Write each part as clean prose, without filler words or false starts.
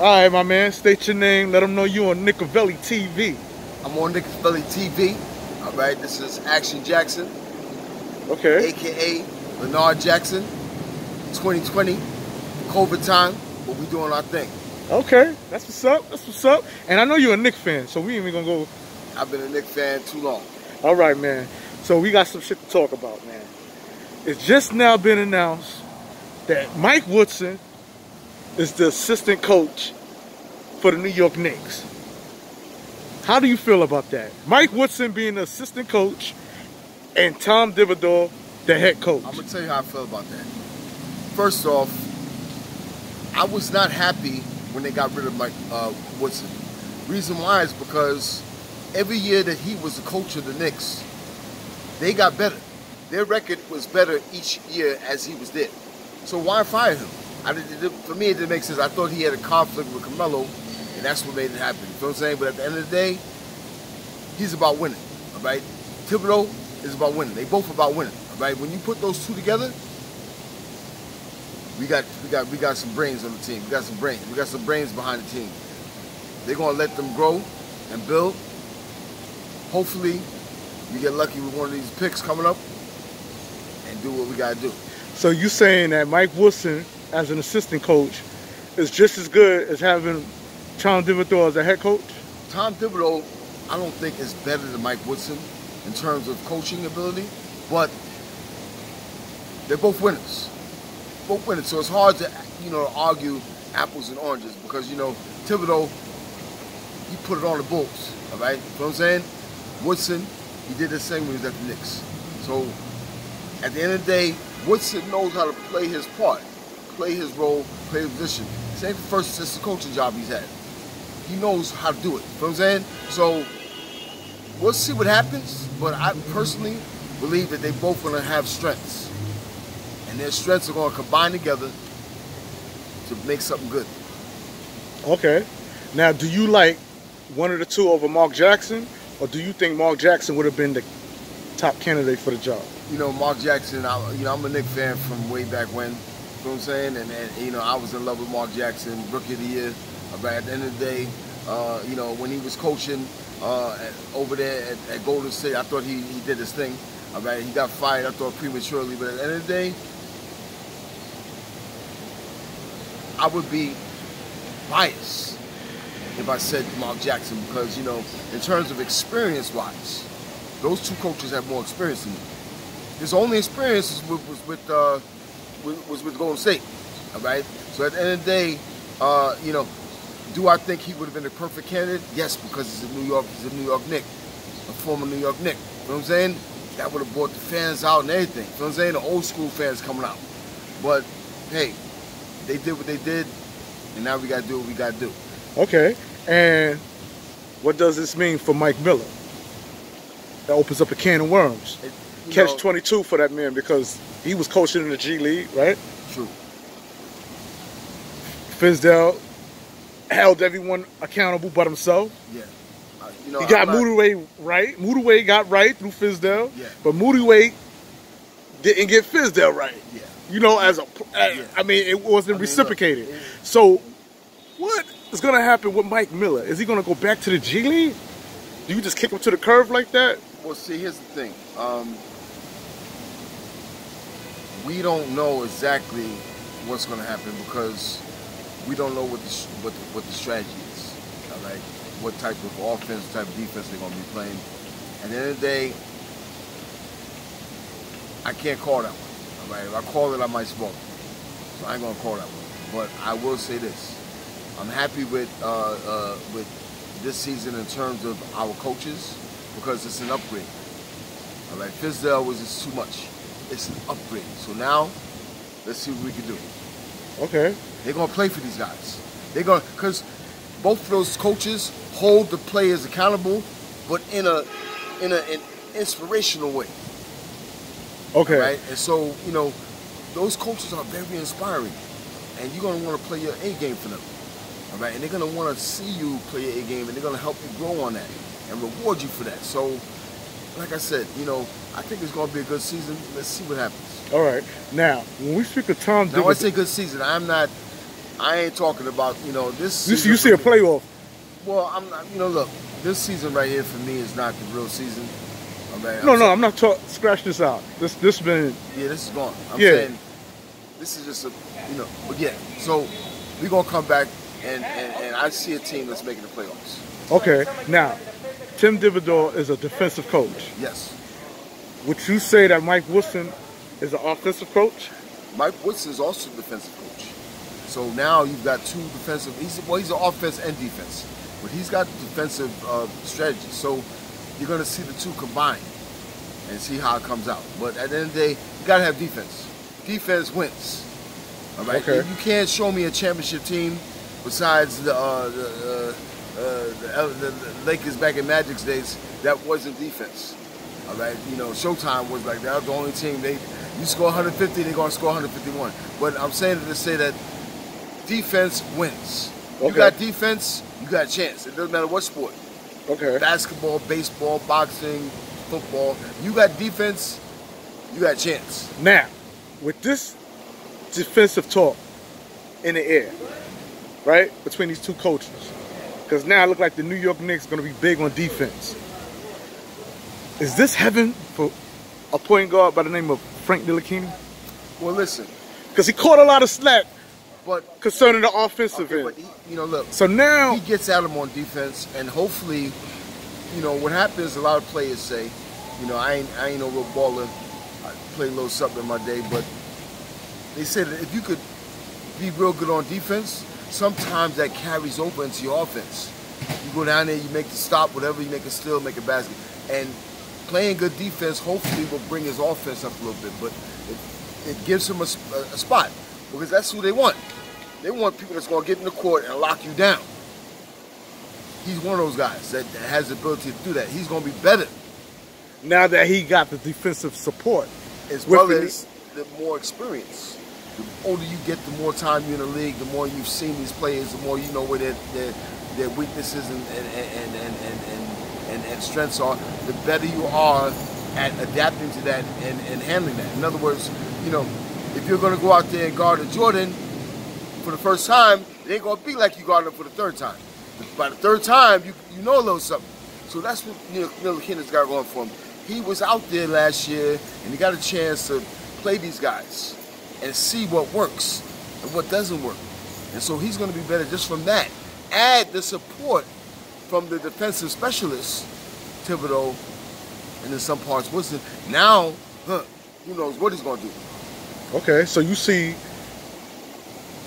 All right, my man. State your name. Let them know you on Nickavelli TV. I'm on Nickavelli TV. All right, this is Action Jackson. Okay. AKA Leonard Jackson. 2020, COVID time, but we doing our thing. Okay, that's what's up. That's what's up. And I know you're a Knicks fan, so we ain't even gonna go. I've been a Knicks fan too long. All right, man. So we got some shit to talk about, man. It's just now been announced that Mike Woodson is the assistant coach for the New York Knicks. How do you feel about that? Mike Woodson being the assistant coach and Tom Thibodeau the head coach. I'm gonna tell you how I feel about that. First off, I was not happy when they got rid of Mike Woodson. Reason why is because every year that he was the coach of the Knicks, they got better. Their record was better each year as he was there. So why fire him? For me, it didn't make sense. I thought he had a conflict with Carmelo, and that's what made it happen. You know what I'm saying? But at the end of the day, he's about winning. All right? Thibodeau is about winning. They both about winning. All right? When you put those two together, we got some brains on the team. We got some brains. We got some brains behind the team. They're gonna let them grow and build. Hopefully, we get lucky with one of these picks coming up and do what we gotta do. So you saying that Mike Woodson, as an assistant coach, is just as good as having Tom Thibodeau as a head coach? Tom Thibodeau, I don't think is better than Mike Woodson in terms of coaching ability, but they're both winners. Both winners. So it's hard to, argue apples and oranges because, Thibodeau, he put it on the Bulls, all right? You know what I'm saying? Woodson, he did the same when he was at the Knicks. So at the end of the day, Woodson knows how to play his part, play his role, play his position. This ain't the first assistant coaching job he's had. He knows how to do it. You know what I'm saying? So we'll see what happens, but I personally believe that they both going to have strengths. And their strengths are going to combine together to make something good. Okay. Now, do you like one of the two over Mark Jackson, or do you think Mark Jackson would have been the top candidate for the job? Mark Jackson, I'm a Knicks fan from way back when. You know what I'm saying? And I was in love with Mark Jackson, Rookie of the Year. But at the end of the day, when he was coaching over there at Golden State, I thought he did his thing. All right, he got fired, I thought, prematurely. But at the end of the day, I would be biased if I said Mark Jackson because, in terms of experience-wise, those two coaches have more experience than me. His only experience was with Golden State, all right? So at the end of the day, do I think he would have been a perfect candidate? Yes, because he's a New York Knick, a former New York Knick. You know what I'm saying? That would have brought the fans out and everything. You know what I'm saying? The old school fans coming out. But, hey, they did what they did, and now we got to do what we got to do. Okay. And what does this mean for Mike Miller? That opens up a can of worms. Catch-22 for that man because he was coaching in the G League, right? True. Fizdale held everyone accountable but himself. Yeah. He got Moody right. Moody got right through Fizdale. Yeah. But Moody didn't get Fizdale right. Yeah. I mean, it wasn't reciprocated. Look, so, what is going to happen with Mike Miller? Is he going to go back to the G League? Do you just kick him to the curb like that? Well, see, here's the thing. We don't know exactly what's going to happen because we don't know what the strategy is. All right, what type of offense, type of defense they're going to be playing. At the end of the day, I can't call that one. All right, if I call it, I might smoke. So I ain't going to call that one. But I will say this: I'm happy with this season in terms of our coaches because it's an upgrade. All right, Fizdale was just too much. It's an upgrade. So now, let's see what we can do. Okay. They're gonna play for these guys. They're gonna, because both of those coaches hold the players accountable, but in an inspirational way. Okay. Right. And so those coaches are very inspiring, and you're gonna want to play your A game for them. All right. And they're gonna want to see you play your A game, and they're gonna help you grow on that and reward you for that. So, like I said, I think it's going to be a good season. Let's see what happens. All right. Now, when we speak of Tom Thibodeau... Now, I say good season. I'm not I ain't talking about, you know, this You season see a for me. playoff. Well, I'm not, you know, look, this season right here for me is not the real season. No, I'm not talking. Scratch this out. This been. Yeah, this is gone. I'm Yeah. saying this is just a, you know, but yeah. So we're gonna come back and I see a team that's making the playoffs. Okay, now, Tim Thibodeau is a defensive coach. Yes. Would you say that Mike Woodson is an offensive coach? Mike Woodson is also a defensive coach. So now you've got two defensive. He's an offense and defense, but he's got defensive strategy. So you're gonna see the two combined and see how it comes out. But at the end of the day, you gotta have defense. Defense wins. All right. Okay. You can't show me a championship team besides the Lakers back in Magic's days that wasn't defense. All right. You know, Showtime was like that was the only team you score 150, they're gonna score 151. But I'm saying to say that defense wins. Okay. You got defense, you got a chance. It doesn't matter what sport. Okay. Basketball, baseball, boxing, football. You got defense, you got a chance. Now, with this defensive talk in the air, right, between these two coaches, because now it looks like the New York Knicks are going to be big on defense. Is this heaven for a point guard by the name of Frank Ntilikina? Well, listen. Because he caught a lot of slack But concerning the offensive end. but you know, look. So now he gets at him on defense, and hopefully, you know, what happens. A lot of players say, you know, I ain't no real baller. I play a little something in my day, but they say that if you could be real good on defense, sometimes that carries over into your offense. You go down there, you make the stop, whatever, you make a steal, make a basket, and playing good defense hopefully will bring his offense up a little bit, but it gives him a spot because that's who they want. They want people that's going to get in the court and lock you down. He's one of those guys that has the ability to do that. He's going to be better. Now that he got the defensive support. As well as the more experience. The older you get, the more time you're in the league, the more you've seen these players, the more you know where their weaknesses and strengths are, the better you are at adapting to that and handling that. In other words, you know, if you're going to go out there and guard a Jordan for the first time, it ain't going to be like you guarded him for the third time. By the third time, you know a little something. So that's what Ntilikina's got going for him. He was out there last year, and he got a chance to play these guys and see what works and what doesn't work. And so he's going to be better just from that. Add the support from the defensive specialists, Thibodeau, and in some parts Woodson. Now, who knows what he's going to do. Okay, so you see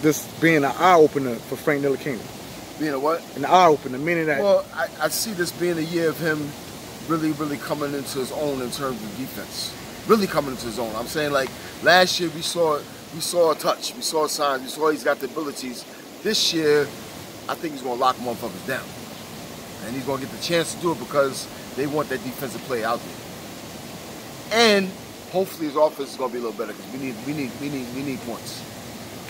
this being an eye-opener for Frank Ntilikina. Being a what? An eye-opener, meaning that... Well, I see this being a year of him really, really coming into his own in terms of defense. Really coming into his own. I'm saying, like, last year we saw a touch, we saw signs, we saw he's got the abilities. This year, I think he's going to lock motherfuckers down. And he's going to get the chance to do it because they want that defensive play out there. And hopefully his offense is going to be a little better because we need points.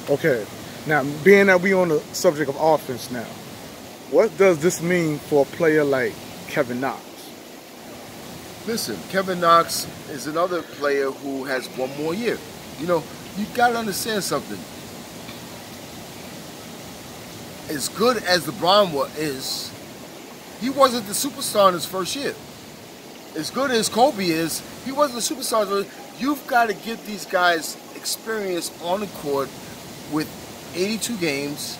Okay. Now, being that we on the subject of offense now, what does this mean for a player like Kevin Knox? Listen, Kevin Knox is another player who has one more year. You know, you got to understand something. As good as LeBron is, he wasn't the superstar in his first year. As good as Kobe is, he wasn't a superstar. You've got to get these guys experience on the court with 82 games,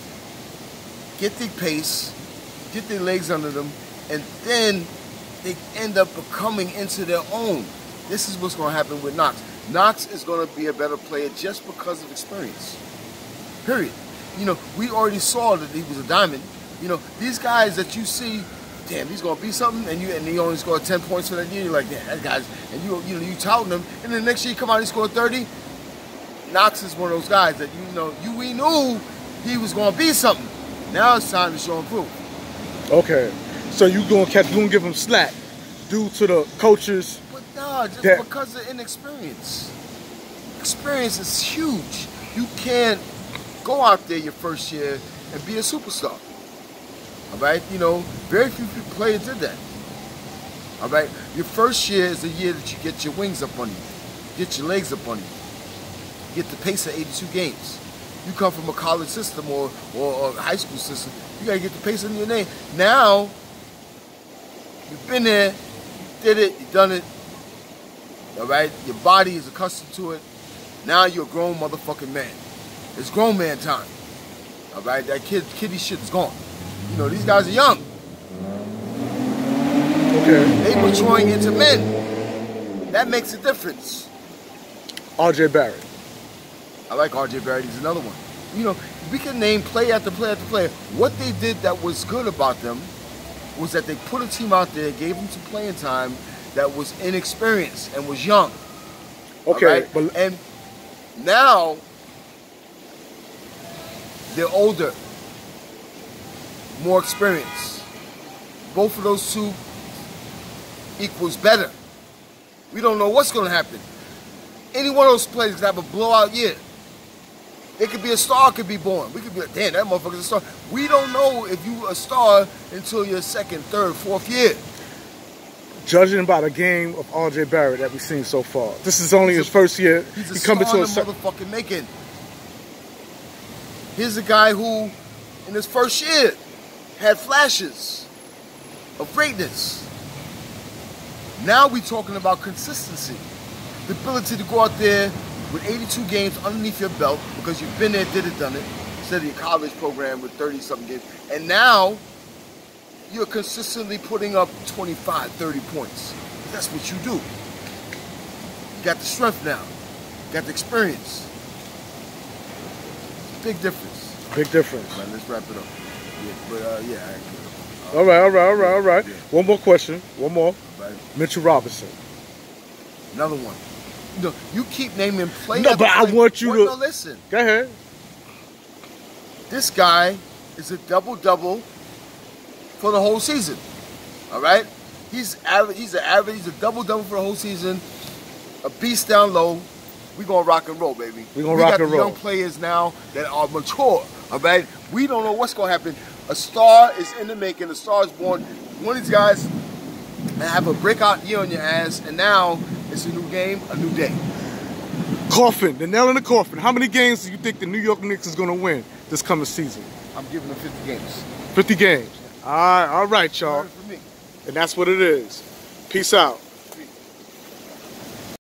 get their pace, get their legs under them, and then they end up becoming into their own. This is what's going to happen with Knox. Knox is going to be a better player just because of experience. Period. You know, we already saw that he was a diamond. You know, these guys that you see, damn, he's going to be something, and he only scored 10 points for that year. You're like, damn, that guy's, and you touting him, and then the next year he come out, he scored 30. Knox is one of those guys that we knew he was going to be something. Now it's time to show and prove. Okay, so you gonna give him slack due to the coaches? But no, just because of inexperience. Experience is huge. You can't go out there your first year and be a superstar. All right, you know, very few players did that. All right, your first year is the year that you get your wings up on you, get your legs up on you. Get the pace of 82 games. you come from a college system or a high school system, you gotta get the pace in your name. Now, you've been there, you did it, you done it. All right, your body is accustomed to it. Now you're a grown motherfucking man. It's grown man time. All right, that kiddie shit is gone. You know, these guys are young. Okay. They maturing into men. That makes a difference. R.J. Barrett. I like R.J. Barrett. He's another one. You know, we can name play after play after play. What they did that was good about them was that they put a team out there, gave them some playing time that was inexperienced and was young. Okay. Right? But and now they're older, more experienced. Both of those two equals better. We don't know what's going to happen. Any one of those players could have a blowout year. It could be a star could be born. We could be like, damn, that motherfucker's a star. We don't know if you a star until your second, third, fourth year. Judging by the game of R.J. Barrett that we've seen so far, this is only his first year. He's a star in the motherfucking making. Here's a guy who, in his first year, had flashes of greatness. Now we're talking about consistency. The ability to go out there with 82 games underneath your belt because you've been there, did it, done it, instead of your college program with 30-something games. And now, you're consistently putting up 25, 30 points. That's what you do. You got the strength now. You got the experience. Big difference. Big difference. Right, let's wrap it up. Yeah, but yeah. All right. Yeah. One more question. One more. Right. Mitchell Robinson. Another one. You know, you keep naming play. No, but I want you to. No, listen. Go ahead. This guy is a double-double for the whole season. All right? He's average. He's a double-double for the whole season. A beast down low. We're going to rock and roll, baby. We're going to rock and roll. We got young players now that are mature. All right? We don't know what's going to happen. A star is in the making. A star is born. One of these guys and have a breakout year on your ass, and now it's a new game, a new day. Coffin, the nail in the coffin. How many games do you think the New York Knicks is going to win this coming season? I'm giving them 50 games. 50 games. All right, y'all. For me. And that's what it is. Peace out.